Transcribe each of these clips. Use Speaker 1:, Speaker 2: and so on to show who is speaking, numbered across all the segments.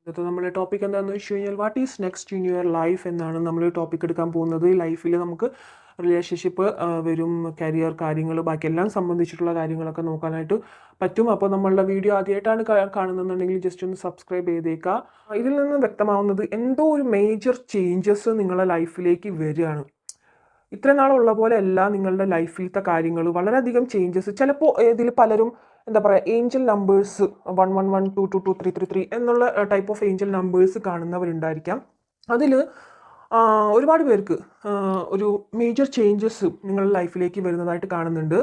Speaker 1: ഇന്നത്തെ നമ്മുടെ ടോപ്പിക് എന്താണെന്ന് വെച്ച് കഴിഞ്ഞാൽ what is next in your life എന്നാണ് നമ്മൾ ടോപ്പിക് എടുക്കാൻ പോകുന്നത്. ലൈഫിൽ നമുക്ക് റിലേഷൻഷിപ്പ് വരും, കരിയർ കാര്യങ്ങൾ, ബാക്കിയെല്ലാം സംബന്ധിച്ചിട്ടുള്ള കാര്യങ്ങളൊക്കെ നോക്കാനായിട്ട് പറ്റും. അപ്പോൾ നമ്മളുടെ വീഡിയോ ആദ്യമായിട്ടാണ് കാണുന്നുണ്ടെങ്കിൽ ജസ്റ്റ് ഒന്ന് സബ്സ്ക്രൈബ് ചെയ്തേക്കുക. ഇതിൽ നിന്ന് വ്യക്തമാവുന്നത് എന്തോ ഒരു മേജർ ചേഞ്ചസ് നിങ്ങളുടെ ലൈഫിലേക്ക് വരികയാണ്. ഇത്ര നാളുള്ള പോലെ അല്ല നിങ്ങളുടെ ലൈഫിലത്തെ കാര്യങ്ങൾ, വളരെയധികം ചേഞ്ചസ്. ചിലപ്പോൾ ഇതിൽ പലരും എന്താ പറയുക, ഏഞ്ചൽ നമ്പേഴ്സ് 111 222 333 എന്നുള്ള ടൈപ്പ് ഓഫ് ഏഞ്ചൽ നമ്പേഴ്സ് കാണുന്നവരുണ്ടായിരിക്കാം. അതിൽ ഒരുപാട് പേർക്ക് ഒരു മേജർ ചേഞ്ചസ് നിങ്ങളുടെ ലൈഫിലേക്ക് വരുന്നതായിട്ട് കാണുന്നുണ്ട്.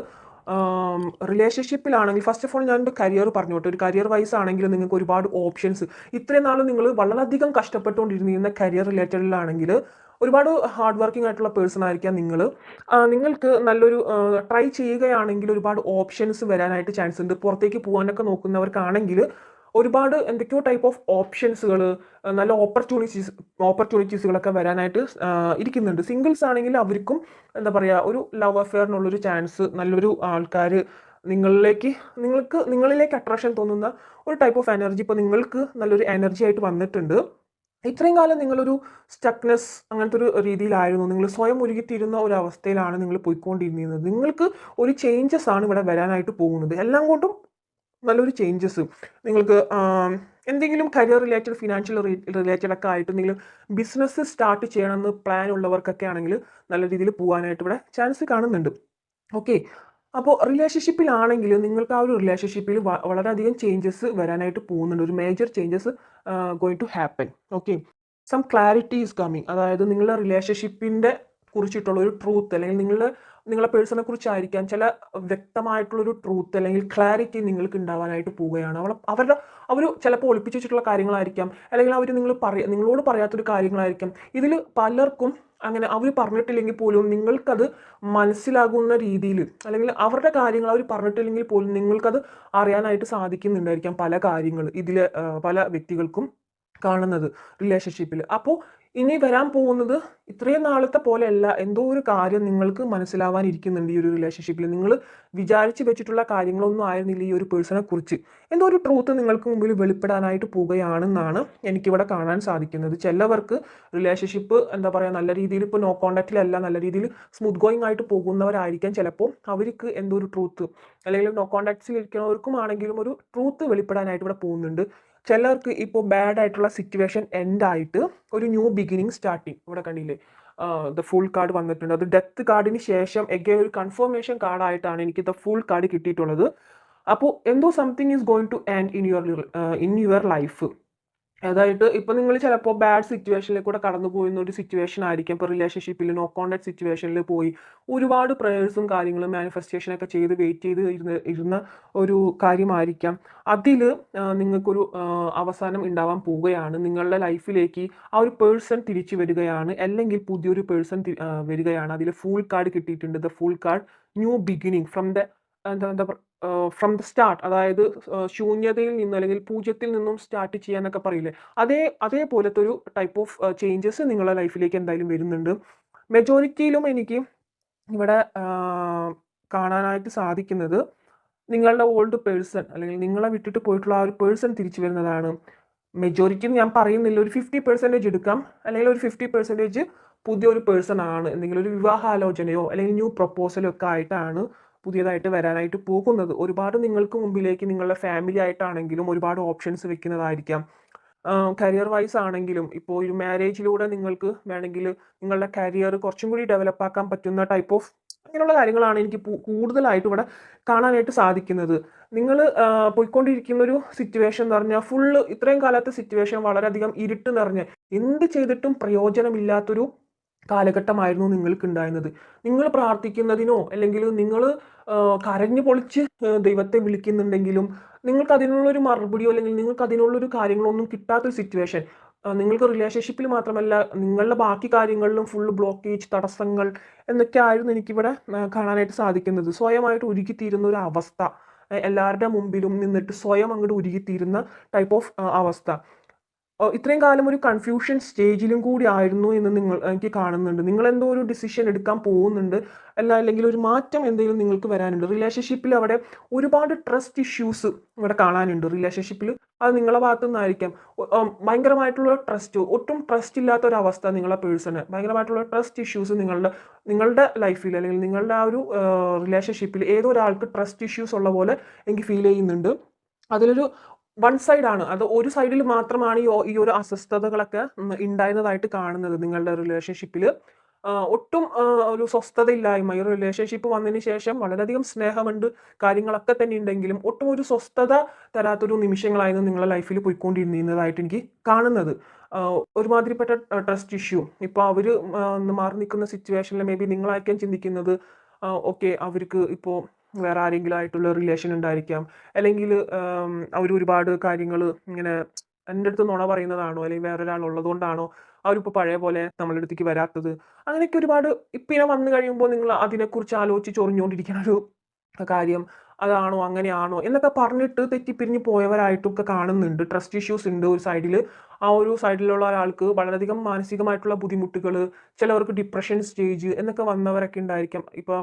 Speaker 1: റിലേഷൻഷിപ്പിലാണെങ്കിൽ ഫസ്റ്റ് ഓഫ് ഓൾ ഞാൻ എൻ്റെ കരിയർ പറഞ്ഞോട്ടെ. ഒരു കരിയർ വൈസ് ആണെങ്കിൽ നിങ്ങൾക്ക് ഒരുപാട് ഓപ്ഷൻസ്, ഇത്രയും നാൾ നിങ്ങൾ വളരെയധികം കഷ്ടപ്പെട്ടുകൊണ്ടിരുന്ന കരിയർ റിലേറ്റഡിലാണെങ്കിൽ ഒരുപാട് ഹാർഡ് വർക്കിംഗ് ആയിട്ടുള്ള പേഴ്സൺ ആയിരിക്കാം നിങ്ങൾ. നിങ്ങൾക്ക് നല്ലൊരു ട്രൈ ചെയ്യുകയാണെങ്കിൽ ഒരുപാട് ഓപ്ഷൻസ് വരാനായിട്ട് ചാൻസ് ഉണ്ട്. പുറത്തേക്ക് പോകാനൊക്കെ നോക്കുന്നവർക്കാണെങ്കിൽ ഒരുപാട് എന്തൊക്കെയോ ടൈപ്പ് ഓഫ് ഓപ്ഷൻസുകൾ, നല്ല ഓപ്പർച്യൂണിറ്റീസുകളൊക്കെ വരാനായിട്ട് ഇരിക്കുന്നുണ്ട്. സിംഗിൾസ് ആണെങ്കിൽ അവർക്കും എന്താ പറയുക, ഒരു ലവ് അഫെയറിനുള്ളൊരു ചാൻസ്, നല്ലൊരു ആൾക്കാർ നിങ്ങളിലേക്ക് അട്രാക്ഷൻ തോന്നുന്ന ഒരു ടൈപ്പ് ഓഫ് എനർജി ഇപ്പോൾ നിങ്ങൾക്ക് നല്ലൊരു എനർജി ആയിട്ട് വന്നിട്ടുണ്ട്. ഇത്രയും കാലം നിങ്ങളൊരു സ്റ്റക്നെസ് അങ്ങനത്തെ ഒരു രീതിയിലായിരുന്നു, നിങ്ങൾ സ്വയം ഉരുകിത്തീരുന്ന ഒരു അവസ്ഥയിലാണ് നിങ്ങൾ പോയിക്കൊണ്ടിരുന്നത്. നിങ്ങൾക്ക് ഒരു ചേഞ്ചസ് ആണ് ഇവിടെ വരാനായിട്ട് പോകുന്നത്. എല്ലാം കൊണ്ടും നല്ലൊരു ചേഞ്ചസ് നിങ്ങൾക്ക് എന്തെങ്കിലും കരിയർ റിലേറ്റഡ്, ഫിനാൻഷ്യൽ റിലേറ്റഡ് ഒക്കെ ആയിട്ട് നിങ്ങൾ ബിസിനസ് സ്റ്റാർട്ട് ചെയ്യണമെന്ന് പ്ലാൻ ഉള്ളവർക്കൊക്കെ ആണെങ്കിൽ നല്ല രീതിയിൽ പോകാനായിട്ട് ഇവിടെ ചാൻസ് കാണുന്നുണ്ട്. ഓക്കെ, അപ്പോൾ റിലേഷൻഷിപ്പിലാണെങ്കിൽ നിങ്ങൾക്ക് ആ ഒരു റിലേഷൻഷിപ്പിൽ വളരെയധികം ചേഞ്ചസ് വരാനായിട്ട് പോകുന്നുണ്ട്. ഒരു major changes going to happen. Okay, some clarity is coming. അതായത് നിങ്ങളുടെ റിലേഷൻഷിപ്പിൻ്റെ കുറിച്ചിട്ടുള്ള ഒരു ട്രൂത്ത്, അല്ലെങ്കിൽ നിങ്ങളെ പേഴ്സണെ കുറിച്ചായിരിക്കാം ചില വ്യക്തമായിട്ടുള്ളൊരു ട്രൂത്ത് അല്ലെങ്കിൽ ക്ലാരിറ്റി നിങ്ങൾക്ക് ഉണ്ടാവാനായിട്ട് പോവുകയാണ്. അവർ ചിലപ്പോൾ ഒളിപ്പിച്ച് വെച്ചിട്ടുള്ള കാര്യങ്ങളായിരിക്കാം, അല്ലെങ്കിൽ അവർ നിങ്ങളോട് പറയാത്തൊരു കാര്യങ്ങളായിരിക്കാം. ഇതിൽ പലർക്കും അങ്ങനെ അവർ പറഞ്ഞിട്ടില്ലെങ്കിൽ പോലും നിങ്ങൾക്കത് മനസ്സിലാകുന്ന രീതിയിൽ, അല്ലെങ്കിൽ അവരുടെ കാര്യങ്ങൾ അവർ പറഞ്ഞിട്ടില്ലെങ്കിൽ പോലും നിങ്ങൾക്കത് അറിയാനായിട്ട് സാധിക്കുന്നുണ്ടായിരിക്കാം പല കാര്യങ്ങൾ ഇതിൽ പല വ്യക്തികൾക്കും കാണുന്നത് റിലേഷൻഷിപ്പിൽ. അപ്പോൾ ഇനി വരാൻ പോകുന്നത് ഇത്രയും നാളത്തെ പോലെയല്ല, എന്തോ ഒരു കാര്യം നിങ്ങൾക്ക് മനസ്സിലാവാനിരിക്കുന്നുണ്ട് ഈ ഒരു റിലേഷൻഷിപ്പിൽ. നിങ്ങൾ വിചാരിച്ച് വെച്ചിട്ടുള്ള കാര്യങ്ങളൊന്നും ആയിരുന്നില്ല ഈ ഒരു പേഴ്സണെ കുറിച്ച്. എന്തോ ഒരു ട്രൂത്ത് നിങ്ങൾക്ക് മുമ്പിൽ വെളിപ്പെടാനായിട്ട് പോവുകയാണെന്നാണ് എനിക്കിവിടെ കാണാൻ സാധിക്കുന്നത്. ചിലവർക്ക് റിലേഷൻഷിപ്പ് എന്താ പറയുക, നല്ല രീതിയിൽ ഇപ്പോൾ നോ കോണ്ടാക്റ്റിലല്ല, നല്ല രീതിയിൽ സ്മൂത്ത് ഗോയിങ് ആയിട്ട് പോകുന്നവരായിരിക്കാം. ചിലപ്പോൾ അവർക്ക് എന്തോ ഒരു ട്രൂത്ത്, അല്ലെങ്കിൽ നോ കോണ്ടാക്ട്സിൽ ഇരിക്കുന്നവർക്കും ആണെങ്കിലും ഒരു ട്രൂത്ത് വെളിപ്പെടാനായിട്ട് ഇവിടെ പോകുന്നുണ്ട്. ചിലർക്ക് ഇപ്പോൾ ബാഡ് ആയിട്ടുള്ള സിറ്റുവേഷൻ എൻഡ് ആയിട്ട് ഒരു ന്യൂ ബിഗിനിങ് സ്റ്റാർട്ടിങ്, ഇവിടെ കണ്ടില്ലേ ദ ഫുൾ കാർഡ് വന്നിട്ടുണ്ട്. അത് ഡെത്ത് കാർഡിന് ശേഷം എഗെയിൻ ഒരു കൺഫർമേഷൻ കാർഡായിട്ടാണ് എനിക്ക് ദ ഫുൾ കാർഡ് കിട്ടിയിട്ടുള്ളത്. അപ്പോൾ എന്തോ something is going to end in your life. അതായത് ഇപ്പോൾ നിങ്ങൾ ചിലപ്പോൾ ബാഡ് സിറ്റുവേഷനിൽ കൂടെ കടന്നു പോകുന്ന ഒരു സിറ്റുവേഷൻ ആയിരിക്കും. ഇപ്പോൾ റിലേഷൻഷിപ്പിൽ നോ കോണ്ടാക്ട് സിറ്റുവേഷനിൽ പോയി ഒരുപാട് പ്രേയേഴ്സും കാര്യങ്ങളും മാനിഫെസ്റ്റേഷനൊക്കെ ചെയ്ത് വെയിറ്റ് ചെയ്ത് ഇരുന്ന ഒരു കാര്യമായിരിക്കാം. അതിൽ നിങ്ങൾക്കൊരു അവസാനം ഉണ്ടാവാൻ പോവുകയാണ്. നിങ്ങളുടെ ലൈഫിലേക്ക് ആ ഒരു പേഴ്സൺ തിരിച്ചു വരികയാണ്, അല്ലെങ്കിൽ പുതിയൊരു പേഴ്സൺ വരികയാണ്. അതിൽ ഫുൾ കാർഡ് കിട്ടിയിട്ടുണ്ട്. The full card new beginning from the എന്താ ഫ്രം ദ സ്റ്റാർട്ട്. അതായത് ശൂന്യതയിൽ നിന്ന്, അല്ലെങ്കിൽ പൂജ്യത്തിൽ നിന്നും സ്റ്റാർട്ട് ചെയ്യാന്നൊക്കെ പറയില്ലേ, അതേപോലത്തെ ഒരു ടൈപ്പ് ഓഫ് ചേഞ്ചസ് നിങ്ങളുടെ ലൈഫിലേക്ക് എന്തായാലും വരുന്നുണ്ട്. മെജോറിറ്റിയിലും എനിക്ക് ഇവിടെ കാണാനായിട്ട് സാധിക്കുന്നത് നിങ്ങളുടെ ഓൾഡ് പേഴ്സൺ, അല്ലെങ്കിൽ നിങ്ങളെ വിട്ടിട്ട് പോയിട്ടുള്ള ആ ഒരു പേഴ്സൺ തിരിച്ചു വരുന്നതാണ്. മെജോറിറ്റി ഞാൻ പറയുന്നില്ല, ഒരു 50% എടുക്കാം, അല്ലെങ്കിൽ ഒരു 50% പുതിയൊരു പേഴ്സൺ ആണ്. എന്തെങ്കിലും ഒരു വിവാഹാലോചനയോ അല്ലെങ്കിൽ ന്യൂ പ്രപ്പോസലോ ഒക്കെ ആയിട്ടാണ് പുതിയതായിട്ട് വരാനായിട്ട് പോകുന്നത്. ഒരുപാട് നിങ്ങൾക്ക് മുമ്പിലേക്ക് നിങ്ങളുടെ ഫാമിലി ആയിട്ടാണെങ്കിലും ഒരുപാട് ഓപ്ഷൻസ് വെക്കുന്നതായിരിക്കാം. കരിയർ വൈസ് ആണെങ്കിലും ഇപ്പോൾ ഒരു മാരേജിലൂടെ നിങ്ങൾക്ക് വേണമെങ്കിൽ നിങ്ങളുടെ കരിയർ കുറച്ചും കൂടി ഡെവലപ്പ് ആക്കാൻ പറ്റുന്ന ടൈപ്പ് ഓഫ് അങ്ങനെയുള്ള കാര്യങ്ങളാണ് എനിക്ക് കൂടുതലായിട്ട് ഇവിടെ കാണാനായിട്ട് സാധിക്കുന്നത്. നിങ്ങൾ പോയിക്കൊണ്ടിരിക്കുന്ന ഒരു സിറ്റുവേഷൻ എന്ന് പറഞ്ഞാൽ ഫുള്ള് ഇത്രയും കാലത്തെ സിറ്റുവേഷൻ വളരെയധികം ഇരുട്ട് നിറഞ്ഞ് എന്ത് ചെയ്തിട്ടും പ്രയോജനമില്ലാത്തൊരു കാലഘട്ടമായിരുന്നു നിങ്ങൾക്ക് ഉണ്ടായിരുന്നത്. നിങ്ങൾ പ്രാർത്ഥിക്കുന്നതിനോ അല്ലെങ്കിൽ നിങ്ങൾ കരഞ്ഞു പൊളിച്ച് ദൈവത്തെ വിളിക്കുന്നുണ്ടെങ്കിലും നിങ്ങൾക്ക് അതിനുള്ളൊരു മറുപടിയോ അല്ലെങ്കിൽ നിങ്ങൾക്ക് അതിനുള്ളൊരു കാര്യങ്ങളൊന്നും കിട്ടാത്തൊരു സിറ്റുവേഷൻ. നിങ്ങൾക്ക് റിലേഷൻഷിപ്പിൽ മാത്രമല്ല, നിങ്ങളുടെ ബാക്കി കാര്യങ്ങളിലും ഫുൾ ബ്ലോക്കേജ്, തടസ്സങ്ങൾ എന്നൊക്കെ ആയിരുന്നു എനിക്കിവിടെ കാണാനായിട്ട് സാധിക്കുന്നത്. സ്വയമായിട്ട് ഉരുകിത്തീരുന്ന ഒരു അവസ്ഥ, എല്ലാവരുടെ മുമ്പിലും നിന്നിട്ട് സ്വയം അങ്ങോട്ട് ഉരുകിത്തീരുന്ന ടൈപ്പ് ഓഫ് അവസ്ഥ. ഇത്രയും കാലം ഒരു കൺഫ്യൂഷൻ സ്റ്റേജിലും കൂടി ആയിരുന്നു എന്ന് എനിക്ക് കാണുന്നുണ്ട്. നിങ്ങളെന്തോ ഒരു ഡിസിഷൻ എടുക്കാൻ പോകുന്നുണ്ട്. അല്ലെങ്കിൽ ഒരു മാറ്റം എന്തെങ്കിലും നിങ്ങൾക്ക് വരാനുണ്ട്. റിലേഷൻഷിപ്പിൽ അവിടെ ഒരുപാട് ട്രസ്റ്റ് ഇഷ്യൂസ് ഇവിടെ കാണാനുണ്ട് റിലേഷൻഷിപ്പിൽ. അത് നിങ്ങളുടെ ഭാഗത്തു നിന്നായിരിക്കാം. ഭയങ്കരമായിട്ടുള്ള ട്രസ്റ്റ്, ഒട്ടും ട്രസ്റ്റ് ഇല്ലാത്ത ഒരവസ്ഥ നിങ്ങളെ പേഴ്സണ്. ഭയങ്കരമായിട്ടുള്ള ട്രസ്റ്റ് ഇഷ്യൂസ് നിങ്ങളുടെ ലൈഫിൽ അല്ലെങ്കിൽ നിങ്ങളുടെ ആ ഒരു റിലേഷൻഷിപ്പിൽ ഏതോ ഒരാൾക്ക് ട്രസ്റ്റ് ഇഷ്യൂസ് ഉള്ള പോലെ എനിക്ക് ഫീൽ ചെയ്യുന്നുണ്ട്. അതിലൊരു വൺ സൈഡാണ്. അത് ഒരു സൈഡിൽ മാത്രമാണ് ഈ ഒരു അസ്വസ്ഥതകളൊക്കെ ഉണ്ടായിരുന്നതായിട്ട് കാണുന്നത് നിങ്ങളുടെ റിലേഷൻഷിപ്പിൽ. ഒട്ടും ഒരു സ്വസ്ഥതയില്ലായ്മ ഈ റിലേഷൻഷിപ്പ് വന്നതിന് ശേഷം വളരെയധികം സ്നേഹമുണ്ട്, കാര്യങ്ങളൊക്കെ തന്നെ ഉണ്ടെങ്കിലും ഒട്ടും ഒരു സ്വസ്ഥത തരാത്തൊരു നിമിഷങ്ങളായിരുന്നു നിങ്ങളുടെ ലൈഫിൽ പോയിക്കൊണ്ടിരുന്നതായിട്ട് എനിക്ക് കാണുന്നത്. ഒരുമാതിരിപ്പെട്ട ട്രസ്റ്റ് ഇഷ്യൂ. ഇപ്പോൾ അവർ മാറി നിൽക്കുന്ന സിറ്റുവേഷനിൽ മേ ബി നിങ്ങളായിരിക്കാം ചിന്തിക്കുന്നത്, ഓക്കെ അവർക്ക് ഇപ്പോൾ വേറെ ആരെങ്കിലും ആയിട്ടുള്ള റിലേഷൻ ഉണ്ടായിരിക്കാം, അല്ലെങ്കിൽ അവർ ഒരുപാട് കാര്യങ്ങൾ ഇങ്ങനെ എൻ്റെ അടുത്ത് നുണ പറയുന്നതാണോ, അല്ലെങ്കിൽ വേറൊരാൾ ഉള്ളതുകൊണ്ടാണോ അവരിപ്പോൾ പഴയ പോലെ നമ്മളുടെ അടുത്തേക്ക് വരാത്തത്. അങ്ങനെയൊക്കെ ഒരുപാട് ഇപ്പം ഇങ്ങനെ വന്നു കഴിയുമ്പോൾ നിങ്ങൾ അതിനെക്കുറിച്ച് ആലോചിച്ച് ചൊറിഞ്ഞുകൊണ്ടിരിക്കുന്ന ഒരു കാര്യം അതാണോ അങ്ങനെയാണോ എന്നൊക്കെ പറഞ്ഞിട്ട് തെറ്റിപ്പിരിഞ്ഞ് പോയവരായിട്ടൊക്കെ കാണുന്നുണ്ട്. ട്രസ്റ്റ് ഇഷ്യൂസ് ഉണ്ട് ഒരു സൈഡിൽ. ആ ഒരു സൈഡിലുള്ള ഒരാൾക്ക് വളരെയധികം മാനസികമായിട്ടുള്ള ബുദ്ധിമുട്ടുകൾ, ചിലവർക്ക് ഡിപ്രഷൻ സ്റ്റേജ് എന്നൊക്കെ വന്നവരൊക്കെ ഉണ്ടായിരിക്കാം. ഇപ്പോൾ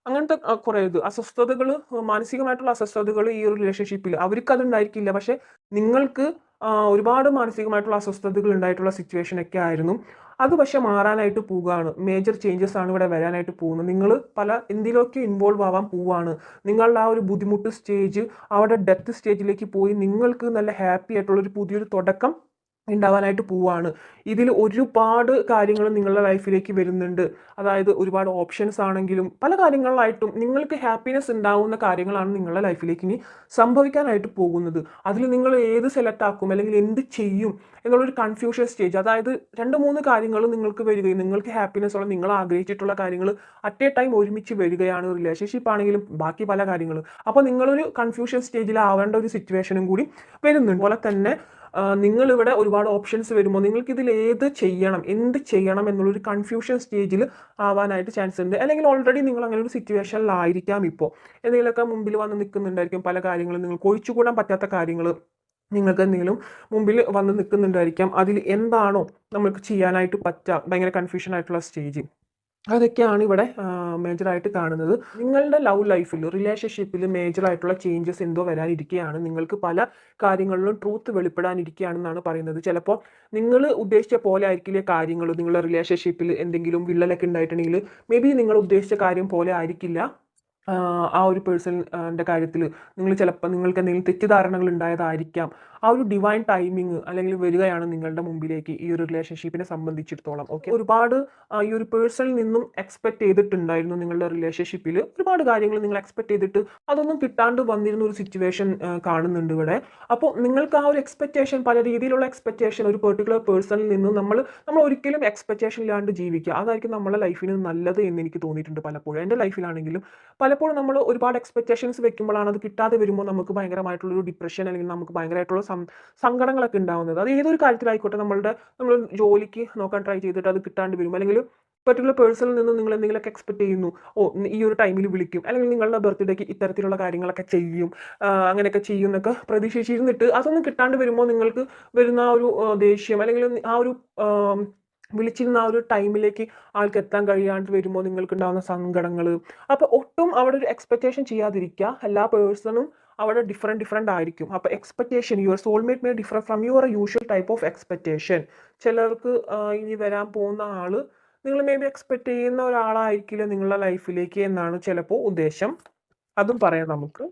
Speaker 1: അങ്ങനത്തെ കുറേ അസ്വസ്ഥതകൾ, മാനസികമായിട്ടുള്ള അസ്വസ്ഥതകൾ ഈ ഒരു റിലേഷൻഷിപ്പിൽ അവർക്കത് ഉണ്ടായിരിക്കില്ല. പക്ഷെ നിങ്ങൾക്ക് ഒരുപാട് മാനസികമായിട്ടുള്ള അസ്വസ്ഥതകൾ ഉണ്ടായിട്ടുള്ള സിറ്റുവേഷൻ ഒക്കെ ആയിരുന്നു. അത് പക്ഷെ മാറാനായിട്ട് പോവുകയാണ്. മേജർ ചേഞ്ചസ് ആണ് ഇവിടെ വരാനായിട്ട് പോകുന്നത്. നിങ്ങൾ എന്തിലൊക്കെ ഇൻവോൾവ് ആവാൻ പോവുകയാണ്. നിങ്ങളുടെ ആ ഒരു ബുദ്ധിമുട്ട് സ്റ്റേജ് അവിടെ ഡെത്ത് സ്റ്റേജിലേക്ക് പോയി നിങ്ങൾക്ക് നല്ല ഹാപ്പി ആയിട്ടുള്ളൊരു പുതിയൊരു തുടക്കം ഉണ്ടാവാനായിട്ട് പോവുകയാണ്. ഇതിൽ ഒരുപാട് കാര്യങ്ങൾ നിങ്ങളുടെ ലൈഫിലേക്ക് വരുന്നുണ്ട്. അതായത് ഒരുപാട് ഓപ്ഷൻസ് ആണെങ്കിലും പല കാര്യങ്ങളിലായിട്ടും നിങ്ങൾക്ക് ഹാപ്പിനെസ് ഉണ്ടാവുന്ന കാര്യങ്ങളാണ് നിങ്ങളുടെ ലൈഫിലേക്ക് ഇനി സംഭവിക്കാനായിട്ട് പോകുന്നത്. അതിൽ നിങ്ങൾ ഏത് സെലക്ട് ആക്കും അല്ലെങ്കിൽ എന്ത് ചെയ്യും എന്നുള്ളൊരു കൺഫ്യൂഷൻ സ്റ്റേജ്. അതായത് 2-3 കാര്യങ്ങൾ നിങ്ങൾക്ക് വരികയും നിങ്ങൾക്ക് ഹാപ്പിനെസ് ഉള്ള നിങ്ങൾ ആഗ്രഹിച്ചിട്ടുള്ള കാര്യങ്ങൾ അറ്റ് എ ടൈം ഒരുമിച്ച് വരികയാണ്. റിലേഷൻഷിപ്പ് ആണെങ്കിലും ബാക്കി പല കാര്യങ്ങൾ. അപ്പോൾ നിങ്ങളൊരു കൺഫ്യൂഷൻ സ്റ്റേജിലാവേണ്ട ഒരു സിറ്റുവേഷനും കൂടി വരുന്നുണ്ട്. അതുപോലെ തന്നെ നിങ്ങളിവിടെ ഒരുപാട് ഓപ്ഷൻസ് വരുമ്പോൾ നിങ്ങൾക്ക് ഇതിൽ ഏത് ചെയ്യണം, എന്ത് ചെയ്യണം എന്നുള്ളൊരു കൺഫ്യൂഷൻ സ്റ്റേജിൽ ആവാനായിട്ട് ചാൻസ് ഉണ്ട്. അല്ലെങ്കിൽ ഓൾറെഡി നിങ്ങൾ അങ്ങനെ ഒരു സിറ്റുവേഷനിലായിരിക്കാം. ഇപ്പോൾ എന്തെങ്കിലുമൊക്കെ മുമ്പിൽ വന്ന് നിൽക്കുന്നുണ്ടായിരിക്കും. പല കാര്യങ്ങളും നിങ്ങൾക്ക് ഒഴിച്ചുകൂടാൻ പറ്റാത്ത കാര്യങ്ങൾ നിങ്ങൾക്ക് എന്തെങ്കിലും മുമ്പിൽ വന്ന് നിൽക്കുന്നുണ്ടായിരിക്കാം. അതിൽ എന്താണോ നമുക്ക് ചെയ്യാനായിട്ട് പറ്റുക, ഭയങ്കര കൺഫ്യൂഷൻ ആയിട്ടുള്ള സ്റ്റേജ് അതൊക്കെയാണ് ഇവിടെ മേജറായിട്ട് കാണുന്നത്. നിങ്ങളുടെ ലവ് ലൈഫിൽ റിലേഷൻഷിപ്പിൽ മേജറായിട്ടുള്ള ചേഞ്ചസ് എന്തോ വരാനിരിക്കുകയാണ്. നിങ്ങൾക്ക് പല കാര്യങ്ങളിലും ട്രൂത്ത് വെളിപ്പെടാനിരിക്കുകയാണെന്നാണ് പറയുന്നത്. ചിലപ്പോൾ നിങ്ങൾ ഉദ്ദേശിച്ച പോലെ ആയിരിക്കില്ല കാര്യങ്ങൾ. നിങ്ങളുടെ റിലേഷൻഷിപ്പിൽ എന്തെങ്കിലും വിള്ളലൊക്കെ ഉണ്ടായിട്ടുണ്ടെങ്കിൽ മേ ബി നിങ്ങൾ ഉദ്ദേശിച്ച കാര്യം പോലെ ആയിരിക്കില്ല ആ ഒരു പേഴ്സണിൻ്റെ കാര്യത്തിൽ. നിങ്ങൾക്ക് എന്തെങ്കിലും തെറ്റിദ്ധാരണകൾ ഉണ്ടായതായിരിക്കാം. ആ ഒരു ഡിവൈൻ ടൈമിങ് അല്ലെങ്കിൽ വരികയാണ് നിങ്ങളുടെ മുമ്പിലേക്ക് ഈ ഒരു റിലേഷൻഷിപ്പിനെ സംബന്ധിച്ചിടത്തോളം. ഓക്കെ, ഒരുപാട് ഈ ഒരു പേഴ്സണിൽ നിന്നും എക്സ്പെക്ട് ചെയ്തിട്ടുണ്ടായിരുന്നു നിങ്ങളുടെ റിലേഷൻഷിപ്പിൽ. ഒരുപാട് കാര്യങ്ങൾ നിങ്ങൾ എക്സ്പെക്ട് ചെയ്തിട്ട് അതൊന്നും കിട്ടാണ്ട് വന്നിരുന്ന ഒരു സിറ്റുവേഷൻ കാണുന്നുണ്ട് ഇവിടെ. അപ്പോൾ നിങ്ങൾക്ക് ആ ഒരു എക്സ്പെക്റ്റേഷൻ, പല രീതിയിലുള്ള എക്സ്പെക്റ്റേഷൻ ഒരു പെർട്ടിക്കുലർ പേഴ്സണിൽ നിന്നും നമ്മൾ ഒരിക്കലും എക്സ്പെക്റ്റേഷൻ ഇല്ലാണ്ട് ജീവിക്കുക, അതായിരിക്കും നമ്മുടെ ലൈഫിന് നല്ലത് എന്ന് എനിക്ക് തോന്നിയിട്ടുണ്ട് പലപ്പോഴും. എൻ്റെ ലൈഫിലാണെങ്കിലും പലപ്പോഴും നമ്മൾ ഒരുപാട് എക്സ്പെക്റ്റേഷൻസ് വെക്കുമ്പോഴാണ് അത് കിട്ടാതെ വരുമ്പോൾ നമുക്ക് ഭയങ്കരമായിട്ടുള്ളൊരു ഡിപ്രഷൻ അല്ലെങ്കിൽ നമുക്ക് ഭയങ്കരമായിട്ടുള്ള സങ്കടങ്ങളൊക്കെ ഉണ്ടാവുന്നത്. അത് ഏതൊരു കാര്യത്തിലായിക്കോട്ടെ. നമ്മൾ ജോലിക്ക് നോക്കാൻ ട്രൈ ചെയ്തിട്ട് അത് കിട്ടാണ്ട് വരും, അല്ലെങ്കിൽ പെർട്ടിക്കുലർ പേഴ്സണിൽ നിന്ന് നിങ്ങൾ എന്തെങ്കിലുമൊക്കെ എക്സ്പെക്ട് ചെയ്യുന്നു, ഈ ഒരു ടൈമിൽ വിളിക്കും, അല്ലെങ്കിൽ നിങ്ങളുടെ ബർത്ത്ഡേക്ക് ഇത്തരത്തിലുള്ള കാര്യങ്ങളൊക്കെ ചെയ്യും, അങ്ങനെയൊക്കെ ചെയ്യും എന്നൊക്കെ പ്രതീക്ഷിച്ചിരുന്നിട്ട് അതൊന്നും കിട്ടാണ്ട് വരുമ്പോൾ നിങ്ങൾക്ക് വരുന്ന ആ ഒരു ദേഷ്യം, അല്ലെങ്കിൽ ആ ഒരു വിളിച്ചിരുന്ന ആ ഒരു ടൈമിലേക്ക് ആൾക്ക് എത്താൻ കഴിയാണ്ട് വരുമ്പോൾ നിങ്ങൾക്ക് ഉണ്ടാകുന്ന സങ്കടങ്ങൾ. അപ്പോൾ ഒട്ടും അവിടെ ഒരു എക്സ്പെക്റ്റേഷൻ ചെയ്യാതിരിക്കുക. എല്ലാ പേഴ്സണും അവിടെ ഡിഫറെൻറ്റ് ആയിരിക്കും. അപ്പോൾ expectation, your soulmate may differ from your usual type of expectation. ചിലർക്ക് ഇനി വരാൻ പോകുന്ന ആൾ നിങ്ങൾ മേ ബി എക്സ്പെക്റ്റ് ചെയ്യുന്ന ഒരാളായിരിക്കില്ല നിങ്ങളുടെ ലൈഫിലേക്ക് എന്നാണ് ചിലപ്പോൾ ഉദ്ദേശം. അതും പറയാം നമുക്ക്.